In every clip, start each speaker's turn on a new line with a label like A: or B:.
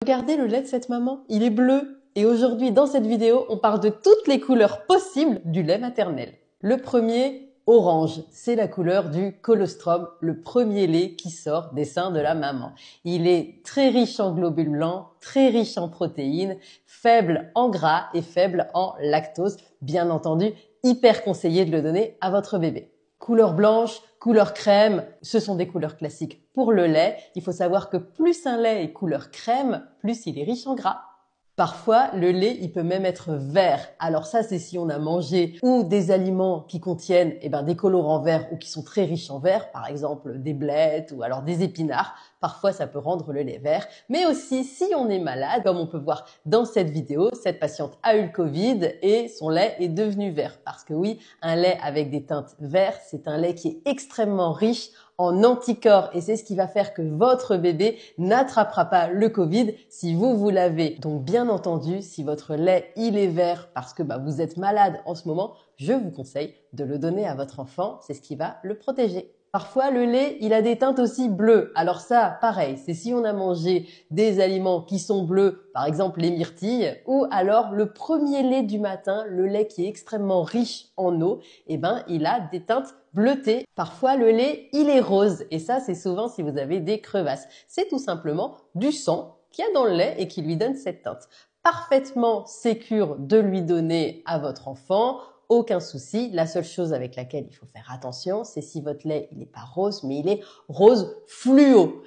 A: Regardez le lait de cette maman, il est bleu. Et aujourd'hui, dans cette vidéo, on parle de toutes les couleurs possibles du lait maternel. Le premier, orange, c'est la couleur du colostrum, le premier lait qui sort des seins de la maman. Il est très riche en globules blancs, très riche en protéines, faible en gras et faible en lactose. Bien entendu, hyper conseillé de le donner à votre bébé. Couleur blanche, couleur crème, ce sont des couleurs classiques pour le lait. Il faut savoir que plus un lait est couleur crème, plus il est riche en gras. Parfois, le lait, il peut même être vert. Alors ça, c'est si on a mangé ou des aliments qui contiennent des colorants verts ou qui sont très riches en vert, par exemple des blettes ou alors des épinards. Parfois, ça peut rendre le lait vert. Mais aussi, si on est malade, comme on peut voir dans cette vidéo, cette patiente a eu le Covid et son lait est devenu vert. Parce que oui, un lait avec des teintes vertes, c'est un lait qui est extrêmement riche en anticorps et c'est ce qui va faire que votre bébé n'attrapera pas le Covid si vous l'avez. Donc bien entendu, si votre lait il est vert parce que vous êtes malade en ce moment, je vous conseille de le donner à votre enfant, c'est ce qui va le protéger. Parfois, le lait, il a des teintes aussi bleues. Alors ça, pareil, c'est si on a mangé des aliments qui sont bleus, par exemple les myrtilles, ou alors le premier lait du matin, le lait qui est extrêmement riche en eau, il a des teintes bleutées. Parfois, le lait, il est rose. Et ça, c'est souvent si vous avez des crevasses. C'est tout simplement du sang qu'il y a dans le lait et qui lui donne cette teinte. Parfaitement sécure de lui donner à votre enfant. Aucun souci. La seule chose avec laquelle il faut faire attention, c'est si votre lait, il n'est pas rose, mais il est rose fluo.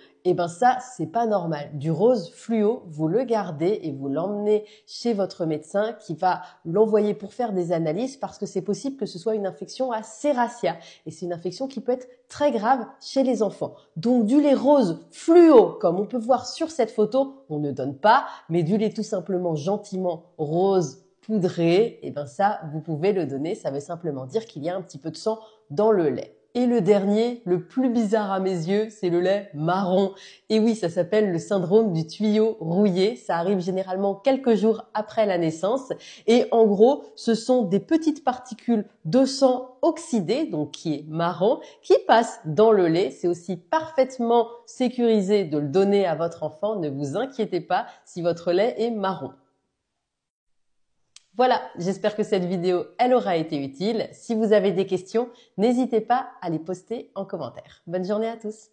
A: Ça, c'est pas normal. Du rose fluo, vous le gardez et vous l'emmenez chez votre médecin qui va l'envoyer pour faire des analyses parce que c'est possible que ce soit une infection à Serratia. Et c'est une infection qui peut être très grave chez les enfants. Donc, du lait rose fluo, comme on peut voir sur cette photo, on ne donne pas, mais du lait tout simplement gentiment rose poudré, ça, vous pouvez le donner. Ça veut simplement dire qu'il y a un petit peu de sang dans le lait. Et le dernier, le plus bizarre à mes yeux, c'est le lait marron. Et oui, ça s'appelle le syndrome du tuyau rouillé. Ça arrive généralement quelques jours après la naissance. Et en gros, ce sont des petites particules de sang oxydé, donc qui est marron, qui passent dans le lait. C'est aussi parfaitement sécurisé de le donner à votre enfant. Ne vous inquiétez pas si votre lait est marron. Voilà, j'espère que cette vidéo, elle aura été utile. Si vous avez des questions, n'hésitez pas à les poster en commentaire. Bonne journée à tous!